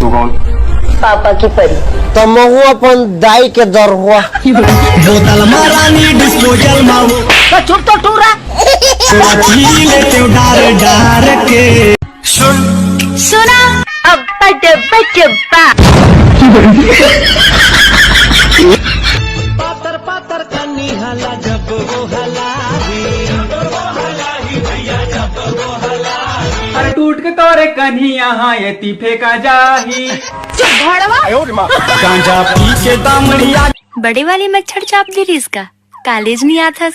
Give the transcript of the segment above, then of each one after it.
तू कौन? पापा की परी। तो महू अपन दाई के दर हुआ। बोतल मारानी डिस्पोजल माओ तो चुप तो टूरा। डार डार के सुना अब बच्चा पातर पातर कन्नी हला जब वो हलाही अरे टूट के तोरे कन्हिया ये तीफे का जाही। गांजा पी के दामड़िया। बड़े वाली मच्छर चाप दी इसका कॉलेज नहीं आता।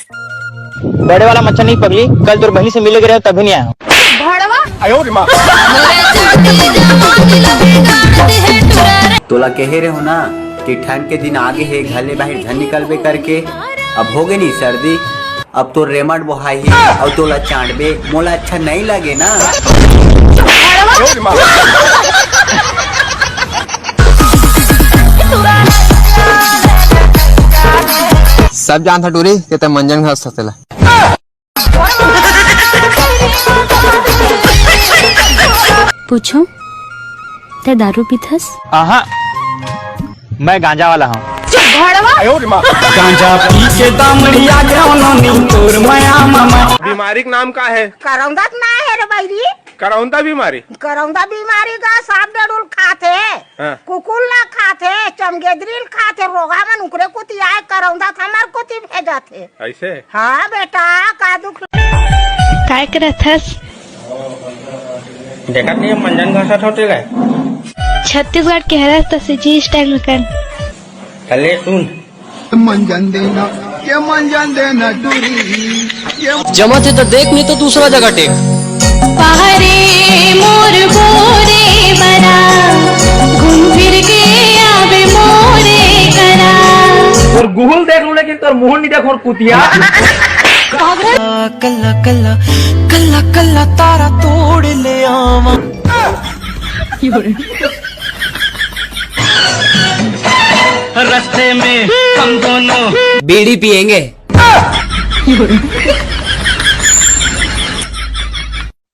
बड़े वाला मच्छर नहीं पगली, कल तोर बहनी से मिले गए तभी नहीं आया। तोला कहे रहे हो ना कि ठंड के दिन आगे है, घले बाहर घर निकलबे करके। अब हो गई नहीं सर्दी, अब तो रेमंड बोहाई और तोला चांदबे मोला अच्छा नहीं लगे ना। सब जानता टूरी कि ते मंजन घास सतेला। पूछो ते दारू पीथस? मैं गांजा वाला हूँ। गांजा पी के दामड़िया तोर माया मामा। बीमारी का नाम का है? करौंदा ना है रे भाई। करौंदा बीमारी? करौंदा बीमारी का सांप डेडुल खाते, कुकुल ना खाते, चमगेदरील खाते, रोगा मन उकरे कुती आए करौंदा हमार कुती भेजा थे। ऐसे? हाँ बेटा का दुख काय करथस? देखा नहीं मंजन घास होते गए। छत्तीसगढ़ के हरस तसे स्टाइल में कर। चले सुन मंजन देना टूरी। जमा थे तो देख, नहीं तो दूसरा जगह टेक। पहरे मोर बोरे बना घूम फिर के आवे मोरे करा। और गूगल देख लूं लेकिन तोर मुंह नहीं देख और कुतिया। कल्ला कल्ला कल्ला कल्ला तारा तोड़ ले आवा। रास्ते में हम दोनों बीड़ी पियेंगे।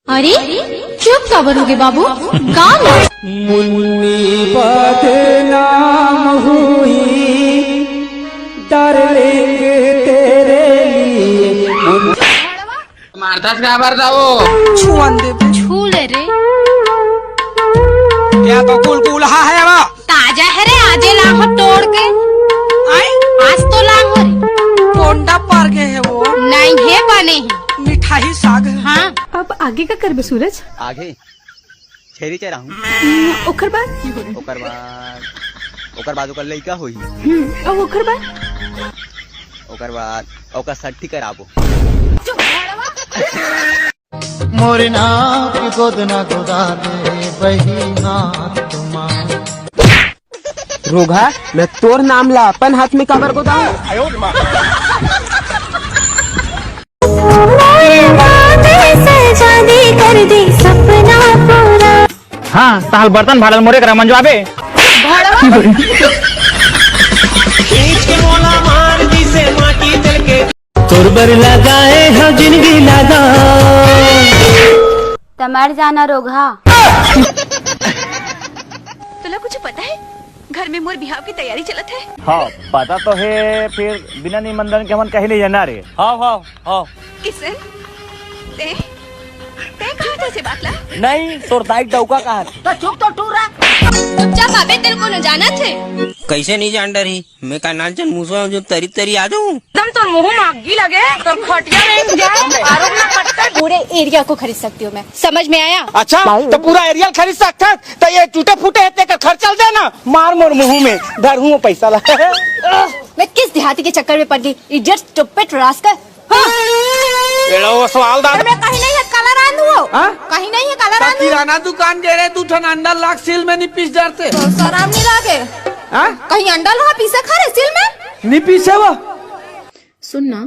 अरे चुप क्या बनोगे बाबू? काम मुन्नी बदनाम हुई डर लेंगे तेरे लिए। मारतास का बार था वो छू ले रे। क्या तो कुल कुल्हा है वो? ताजा है रे, आजे लांग तोड़ के। आज तो लांग रे टोंडा पर गए है वो। नहीं है बने हैं मिठाई साग। हाँ अब आगे का करबे सूरज? आगे छेरी चरा हूँ। ओकर बाद ओकर बाद ओकर लइका होई। अब ओकर बाद ओकर सट्ठी कराबो। मोरे नाथ की गोद ना गोदा दे बही नाथ तुम्हारा। रोगा मैं तोर नाम ला अपन हाथ में काबर को दाऊं। कर दे सपना पूरा। हाँ साल बर्तन भाड़ल मोरे करा मंजवाबे। मार दी से माँ की दिल के तुरबर लगाए हैं जिंदगी लगा। तमर जाना रोगा। तुला कुछ पता है घर में मोर बिहाव की तैयारी चलत है? हाँ पता तो है, फिर बिना निमंत्रण के हम कहीं नहीं जाना रे। हाँ किसन ते कहा था से बात ला? नहीं तोर दाई डौका कहा। तो चुप तो टूरा। चुपचाप आबे तेरे को न जाना थे। कैसे नहीं जान रही मैं का नाचन मुसवा जो तरी तरी आ जाऊँ। तुम तो मुंह मांगी लगे तो खटिया में जाए आरोप ना पटकर पूरे एरिया को खरीद सकती हूँ मैं, समझ में आया? अच्छा तो पूरा एरिया खरीद सकता तो ये टूटे फूटे है तेकर खर्चा देना। मार मोर मुंह में धर हूँ पैसा ला। मैं किस देहाती के चक्कर में पड़ गई? Idiot stupid rascal. वो सवाल दादा मैं कहीं नहीं है कलर आंदू हो। कहीं नहीं है कलर आंदू। किराना दुकान दे रहे तू ठन अंडा लाख सील में नहीं पीस जाते। तो शराब नहीं लागे। कहीं अंडा ला पीसे खा रहे सिल में? नहीं पीसे वो। सुनना,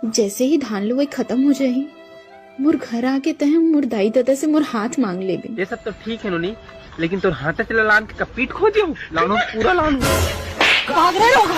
जैसे ही धान लुवाई खत्म हो जाए मोर घर आके तह मोर दाई दादा से मोर हाथ मांग ले। ये सब तो ठीक है नोनी, लेकिन तो हाथ चला लान के कपीट खो दियो लानो पूरा लानो। भाग रहे लोग।